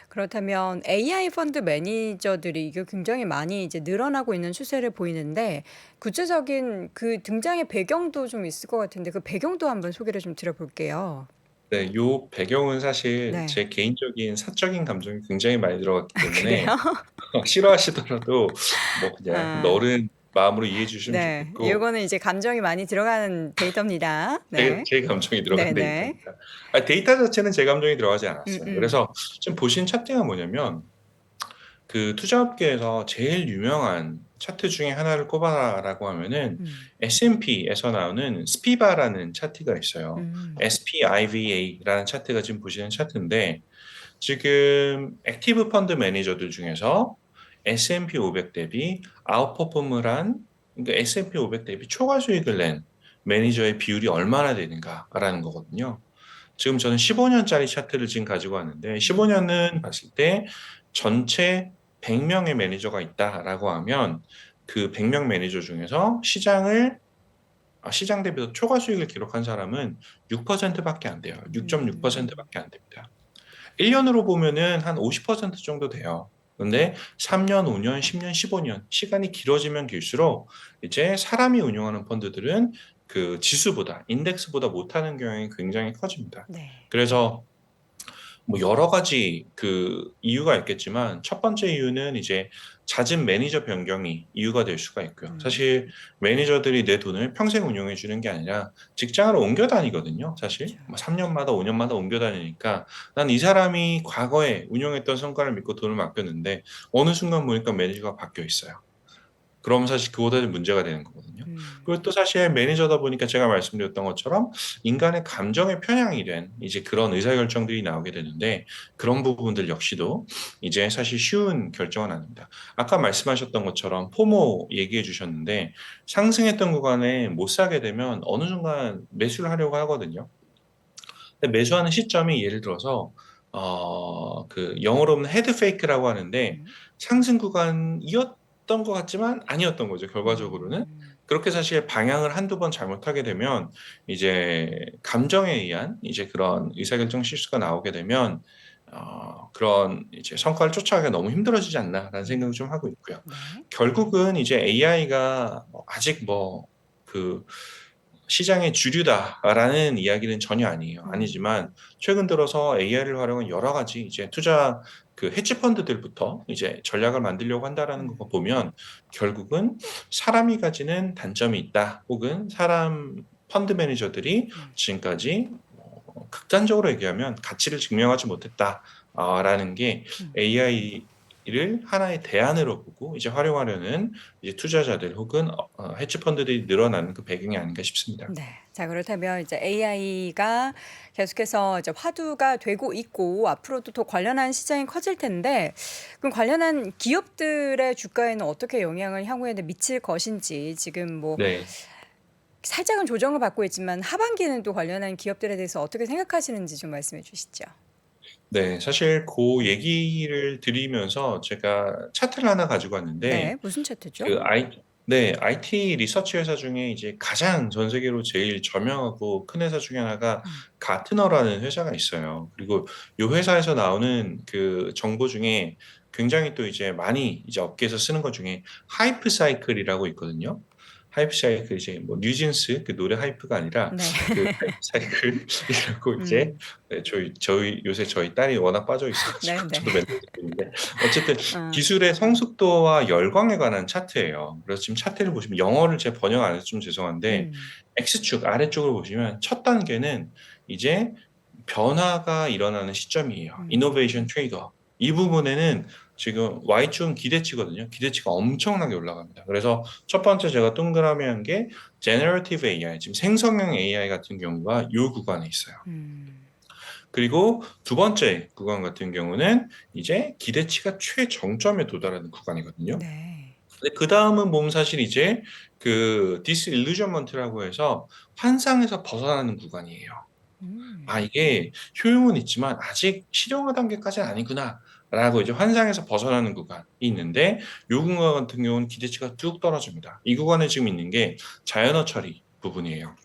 [SPEAKER 1] 그렇다면 AI 펀드 매니저들이 이게 굉장히 많이 이제 늘어나고 있는 추세를 보이는데 구체적인 그 등장의 배경도 좀 있을 것 같은데 그 배경도 한번 소개를 좀 들어볼게요.
[SPEAKER 2] 네, 요 배경은 사실
[SPEAKER 1] 네.
[SPEAKER 2] 제 개인적인 사적인 감정이 굉장히 많이 들어갔기 때문에
[SPEAKER 1] 그래요?
[SPEAKER 2] 싫어하시더라도 뭐 그냥
[SPEAKER 1] 아.
[SPEAKER 2] 너른 마음으로 이해해 주시면
[SPEAKER 1] 네.
[SPEAKER 2] 좋겠고
[SPEAKER 1] 요거는 이제 감정이 많이 들어가는 데이터입니다. 네.
[SPEAKER 2] 제 감정이 들어간
[SPEAKER 1] 네네.
[SPEAKER 2] 데이터입니다. 데이터 자체는 제 감정이 들어가지 않았어요.
[SPEAKER 1] 음음.
[SPEAKER 2] 그래서 지금 보신 차트가 뭐냐면 그 투자업계에서 제일 유명한 차트 중에 하나를 꼽아라라고 하면은
[SPEAKER 1] 음.
[SPEAKER 2] S&P에서 나오는 스피바라는 차트가 있어요.
[SPEAKER 1] 음.
[SPEAKER 2] SPIVA라는 차트가 지금 보시는 차트인데 지금 액티브 펀드 매니저들 중에서 S&P 500 대비 아웃퍼폼을 한 그러니까 S&P 500 대비 초과 수익을 낸 매니저의 비율이 얼마나 되는가라는 거거든요. 지금 저는 15년짜리 차트를 지금 가지고 왔는데
[SPEAKER 1] 음.
[SPEAKER 2] 15년은 봤을 때 전체 100명의 매니저가 있다라고 하면 그 100명 매니저 중에서 시장 대비 초과 수익을 기록한 사람은 6%밖에 안 돼요.
[SPEAKER 1] 음.
[SPEAKER 2] 6.6%밖에 안 됩니다. 1년으로 보면은 한 50% 정도 돼요. 근데 3년, 5년, 10년, 15년 시간이 길어지면 길수록 이제 사람이 운용하는 펀드들은 그 지수보다 인덱스보다 못하는 경향이 굉장히 커집니다.
[SPEAKER 1] 네.
[SPEAKER 2] 그래서 뭐 여러 가지 그 이유가 있겠지만 첫 번째 이유는 이제 잦은 매니저 변경이 이유가 될 수가 있고요.
[SPEAKER 1] 음.
[SPEAKER 2] 사실 매니저들이 내 돈을 평생 운용해 주는 게 아니라 직장을 옮겨 다니거든요. 사실
[SPEAKER 1] 그쵸.
[SPEAKER 2] 뭐 3년마다 5년마다 옮겨 다니니까 난 이 사람이 과거에 운용했던 성과를 믿고 돈을 맡겼는데 어느 순간 보니까 매니저가 바뀌어 있어요. 그러면 사실 그보다 좀 문제가 되는 거거든요.
[SPEAKER 1] 음.
[SPEAKER 2] 그리고 또 사실 매니저다 보니까 제가 말씀드렸던 것처럼 인간의 감정에 편향이 된 이제 그런 의사결정들이 나오게 되는데 그런 부분들 역시도 이제 사실 쉬운 결정은 아닙니다. 아까 말씀하셨던 것처럼 포모 얘기해 주셨는데 상승했던 구간에 못 사게 되면 어느 순간 매수를 하려고 하거든요. 근데 매수하는 시점이 예를 들어서 그 영어로는 헤드 페이크라고 하는데
[SPEAKER 1] 음.
[SPEAKER 2] 상승 구간이었던 것 같지만 아니었던 거죠, 결과적으로는.
[SPEAKER 1] 음.
[SPEAKER 2] 그렇게 사실 방향을 한두 번 잘못하게 되면 이제 감정에 의한 이제 그런 의사결정 실수가 나오게 되면 그런 이제 성과를 쫓아가기가 너무 힘들어지지 않나라는 생각을
[SPEAKER 1] 음.
[SPEAKER 2] 좀 하고 있고요.
[SPEAKER 1] 네.
[SPEAKER 2] 결국은 이제 AI가 아직 그 시장의 주류다라는 이야기는 전혀 아니에요.
[SPEAKER 1] 음.
[SPEAKER 2] 아니지만 최근 들어서 AI를 활용한 여러 가지 이제 투자 그 헤지 펀드들부터 이제 전략을 만들려고 한다라는 거
[SPEAKER 1] 음.
[SPEAKER 2] 보면 결국은 사람이 가지는 단점이 있다. 혹은 사람 펀드 매니저들이
[SPEAKER 1] 음.
[SPEAKER 2] 지금까지 극단적으로 얘기하면 가치를 증명하지 못했다. 라는 게
[SPEAKER 1] 음.
[SPEAKER 2] AI를 하나의 대안으로 보고 이제 활용하려는 이제 투자자들 혹은 헤지 펀드들이 늘어나는 그 배경이 아닌가 싶습니다.
[SPEAKER 1] 네. 자 그렇다면 이제 AI가 계속해서 이제 화두가 되고 있고 앞으로도 더 관련한 시장이 커질 텐데 그럼 관련한 기업들의 주가에는 어떻게 영향을 향후에는 미칠 것인지 지금 뭐
[SPEAKER 2] 네.
[SPEAKER 1] 살짝은 조정을 받고 있지만 하반기에는 또 관련한 기업들에 대해서 어떻게 생각하시는지 좀 말씀해 주시죠.
[SPEAKER 2] 네. 사실 그 얘기를 드리면서 제가 차트를 하나 가지고 왔는데
[SPEAKER 1] 네. 무슨 차트죠?
[SPEAKER 2] 그 IT 리서치 회사 중에 이제 가장 전 세계로 제일 저명하고 큰 회사 중에 하나가
[SPEAKER 1] 음.
[SPEAKER 2] 가트너라는 회사가 있어요. 그리고 요 회사에서 나오는 그 정보 중에 굉장히 또 이제 많이 이제 업계에서 쓰는 것 중에 하이프 사이클이라고 있거든요. 하이프 사이클 이제 뭐 뉴진스 그 노래 하이프가 아니라
[SPEAKER 1] 네.
[SPEAKER 2] 그 하이프 사이클이라고 이제
[SPEAKER 1] 음.
[SPEAKER 2] 네, 저희 요새 저희 딸이 워낙 빠져 있어 가지고
[SPEAKER 1] 네네.
[SPEAKER 2] 저도 맨날 듣고 있는데 어쨌든
[SPEAKER 1] 어.
[SPEAKER 2] 기술의 성숙도와 열광에 관한 차트예요. 그래서 지금 차트를 보시면 영어를 제가 번역 안 해서 좀 죄송한데
[SPEAKER 1] 음.
[SPEAKER 2] X축 아래쪽으로 보시면 첫 단계는 이제 변화가 일어나는 시점이에요.
[SPEAKER 1] 음.
[SPEAKER 2] 이노베이션 트리거. 이 부분에는 지금 Y축은 기대치거든요. 기대치가 엄청나게 올라갑니다. 그래서 첫 번째 제가 동그라미 한 게 Generative AI, 지금 생성형 AI 같은 경우가 요 구간에 있어요.
[SPEAKER 1] 음.
[SPEAKER 2] 그리고 두 번째 구간 같은 경우는 이제 기대치가 최정점에 도달하는 구간이거든요.
[SPEAKER 1] 네.
[SPEAKER 2] 근데 그다음은 보면 사실 이제 그 disillusionment라고 해서 환상에서 벗어나는 구간이에요.
[SPEAKER 1] 음.
[SPEAKER 2] '아 이게 효용은 있지만 아직 실용화 단계까지는 아니구나.'라고 이제 환상에서 벗어나는 구간이 있는데 요 구간 같은 경우는 기대치가 뚝 떨어집니다. 이 구간에 지금 있는 게 자연어 처리 부분이에요.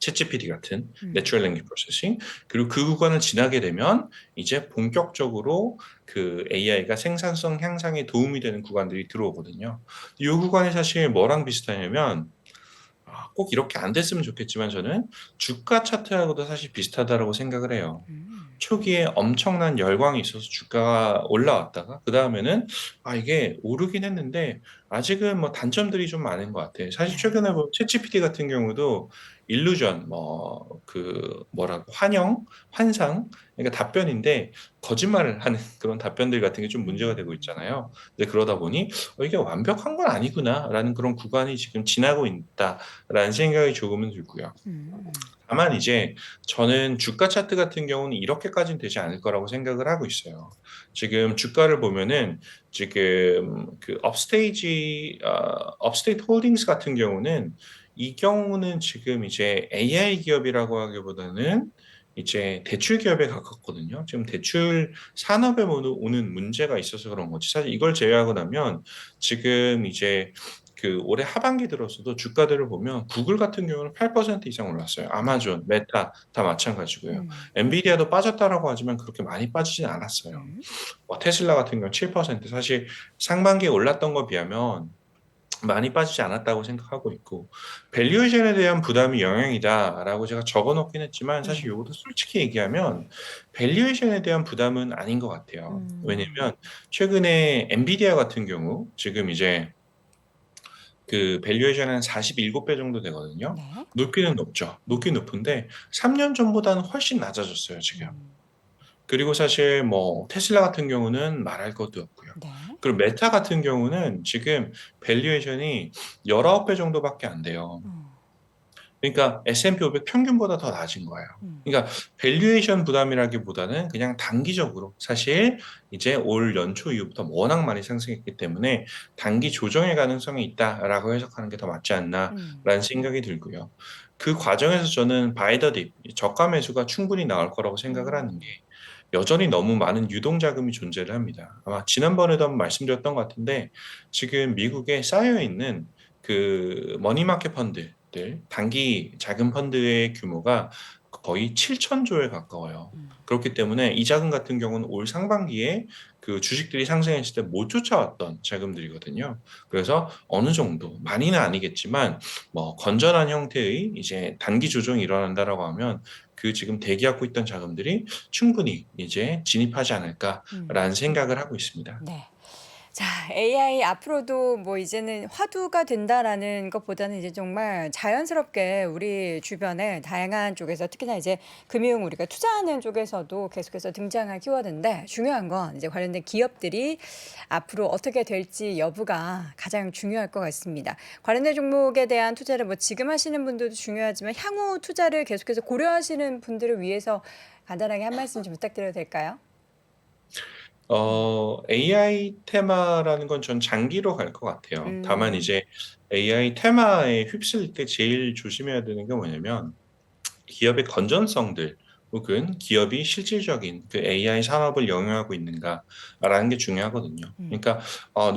[SPEAKER 2] 챗GPT 같은
[SPEAKER 1] 음.
[SPEAKER 2] 내추럴 랭귀지 프로세싱. 그리고 그 구간을 지나게 되면 이제 본격적으로 그 AI가 생산성 향상에 도움이 되는 구간들이 들어오거든요. 이 구간이 사실 뭐랑 비슷하냐면 꼭 이렇게 안 됐으면 좋겠지만 저는 주가 차트하고도 사실 비슷하다라고 생각을 해요.
[SPEAKER 1] 음.
[SPEAKER 2] 초기에 엄청난 열광이 있어서 주가가 올라왔다가 그다음에는 이게 오르긴 했는데 아직은 뭐 단점들이 좀 많은 것 같아요. 사실
[SPEAKER 1] 네.
[SPEAKER 2] 최근에 보면 챗GPT 같은 경우도 일루전 뭐라고 환상 그러니까 답변인데 거짓말을 하는 그런 답변들 같은 게 좀 문제가 되고
[SPEAKER 1] 음.
[SPEAKER 2] 있잖아요. 근데 그러다 보니 '이게 완벽한 건 아니구나.'라는 그런 구간이 지금 지나고 있다라는 생각이 조금은 들고요.
[SPEAKER 1] 음.
[SPEAKER 2] 다만 이제 저는 주가 차트 같은 경우는 이렇게까지는 되지 않을 거라고 생각을 하고 있어요. 지금 주가를 보면은 지금 그 업스테이트 홀딩스 같은 경우는 이 경우는 지금 이제 AI 기업이라고 하기보다는 이제 대출 기업에 가깝거든요. 지금 대출 산업에 오는 문제가 있어서 그런 거지. 사실 이걸 제외하고 나면 지금 이제 그 올해 하반기 들어서도 주가들을 보면 구글 같은 경우는 8% 이상 올랐어요.
[SPEAKER 1] 네.
[SPEAKER 2] 아마존, 메타 다 마찬가지고요.
[SPEAKER 1] 음.
[SPEAKER 2] 엔비디아도 빠졌다라고 하지만 그렇게 많이 빠지진 않았어요.
[SPEAKER 1] 음.
[SPEAKER 2] 테슬라 같은 경우는 7% 사실 상반기에 올랐던 거에 비하면 많이 빠지지 않았다고 생각하고 있고 '밸류에이션에 대한 부담이 영향이다.'라고 제가 적어 놓긴 했지만 사실
[SPEAKER 1] 네.
[SPEAKER 2] 요것도 솔직히 얘기하면 밸류에이션에 대한 부담은 아닌 것 같아요.
[SPEAKER 1] 음.
[SPEAKER 2] 왜냐면 최근에 엔비디아 같은 경우 지금 이제 그 밸류에이션은 한 47배 정도 되거든요.
[SPEAKER 1] 네.
[SPEAKER 2] 높기는 높죠.
[SPEAKER 1] 음.
[SPEAKER 2] 높긴 높은데 3년 전보다는 훨씬 낮아졌어요 지금.
[SPEAKER 1] 음.
[SPEAKER 2] 그리고 사실 뭐 테슬라 같은 경우는 말할 것도 없고요.
[SPEAKER 1] 네.
[SPEAKER 2] 그리고 메타 같은 경우는 지금 밸류에이션이 19배 정도밖에 안 돼요.
[SPEAKER 1] 어.
[SPEAKER 2] 그러니까 S&P 500 평균보다 더 낮은 거예요.
[SPEAKER 1] 음.
[SPEAKER 2] 그러니까 밸류에이션 부담이라기보다는 그냥 단기적으로 사실 이제 올 연초 이후부터 워낙 많이 상승했기 때문에 '단기 조정의 가능성이 있다.'라고 해석하는 게 더 맞지
[SPEAKER 1] 음.
[SPEAKER 2] 않나라는 생각이 들고요. 그 과정에서 저는 바이 더 딥 저가 매수가 충분히 나올 거라고 생각을 하는 게
[SPEAKER 1] 음.
[SPEAKER 2] 여전히 너무 많은 유동 자금이 존재를 합니다. 아마 지난번에도 한번 말씀드렸던 것 같은데 지금 미국에 쌓여 있는 그 머니마켓 펀드들 단기 자금 펀드의 규모가 거의 7,000조에 가까워요.
[SPEAKER 1] 음.
[SPEAKER 2] 그렇기 때문에 이 자금 같은 경우는 올 상반기에 그 주식들이 상승했을 때 못 쫓아왔던 자금들이거든요. 그래서 어느 정도 많이는 아니겠지만 뭐 건전한 형태의 이제 단기 조정이 일어난다라고 하면 그 지금 대기하고 있던 자금들이 충분히 이제 진입하지
[SPEAKER 1] 음.
[SPEAKER 2] 않을까라는 생각을 하고 있습니다.
[SPEAKER 1] 네. 자, AI 앞으로도 뭐 이제는 화두가 된다라는 것보다는 이제 정말 자연스럽게 우리 주변에 다양한 쪽에서 특히나 이제 금융 우리가 투자하는 쪽에서도 계속해서 등장할 키워드인데 중요한 건 이제 관련된 기업들이 앞으로 어떻게 될지 여부가 가장 중요할 것 같습니다. 관련된 종목에 대한 투자를 뭐 지금 하시는 분들도 중요하지만 향후 투자를 계속해서 고려하시는 분들을 위해서 간단하게 한 말씀 좀 부탁드려도 될까요?
[SPEAKER 2] AI 테마라는 건 전 장기로 갈 것 같아요. 다만
[SPEAKER 1] 음.
[SPEAKER 2] 이제 AI 테마에 휩쓸릴 때 제일 조심해야 되는 게 뭐냐면 기업의 건전성들 혹은 기업이 실질적인 그 AI 산업을 영위하고 있는가라는 게 중요하거든요.
[SPEAKER 1] 음.
[SPEAKER 2] 그러니까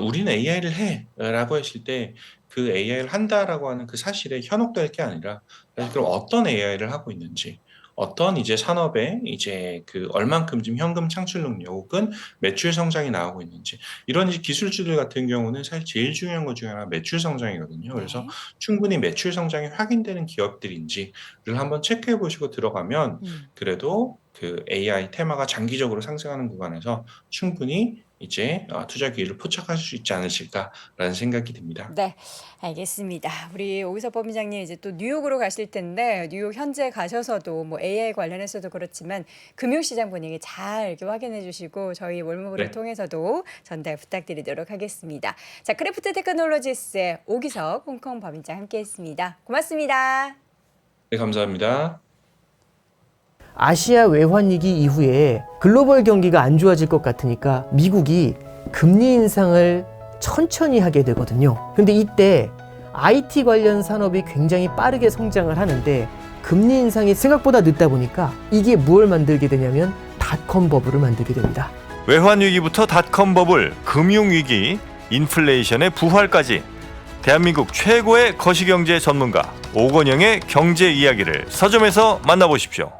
[SPEAKER 2] "우리는 AI를 해."라고 했을 때 그 AI를 한다라고 하는 그 사실에 현혹될 게 아니라 사실 그럼 어떤 AI를 하고 있는지 어떤 이제 산업에 이제 그 얼만큼 지금 현금 창출 능력 혹은 매출 성장이 나오고 있는지 이런 이제 기술주들 같은 경우는 사실 제일 중요한 것 중에 하나가 매출 성장이거든요. 그래서
[SPEAKER 1] 네.
[SPEAKER 2] 충분히 매출 성장이 확인되는 기업들인지를 한번 체크해 보시고 들어가면
[SPEAKER 1] 음.
[SPEAKER 2] 그래도 그 AI 테마가 장기적으로 상승하는 구간에서 충분히 이제 '투자 기회를 포착하실 수 있지 않으실까.'라는 생각이 듭니다.
[SPEAKER 1] 네. 알겠습니다. 우리 오기석 법무장님 이제 또 뉴욕으로 가실 텐데 뉴욕 현재 가셔서도 뭐 AI 관련해서도 그렇지만 금융시장 분위기 잘 이렇게 확인해 주시고 저희 월모부를
[SPEAKER 2] 네.
[SPEAKER 1] 통해서도 전달 부탁드리도록 하겠습니다. 자, 크래프트 테크놀로지스의 오기석 홍콩 법인장 함께했습니다. 고맙습니다.
[SPEAKER 2] 네 감사합니다.
[SPEAKER 3] 아시아 외환위기 이후에 글로벌 경기가 안 좋아질 것 같으니까 미국이 금리 인상을 천천히 하게 되거든요. 근데 이때 IT 관련 산업이 굉장히 빠르게 성장을 하는데 금리 인상이 생각보다 늦다 보니까 이게 무엇을 만들게 되냐면 닷컴 버블을 만들게 됩니다.
[SPEAKER 4] 외환위기부터 닷컴 버블, 금융위기, 인플레이션의 부활까지 대한민국 최고의 거시경제 전문가 오건영의 경제 이야기를 서점에서 만나보십시오.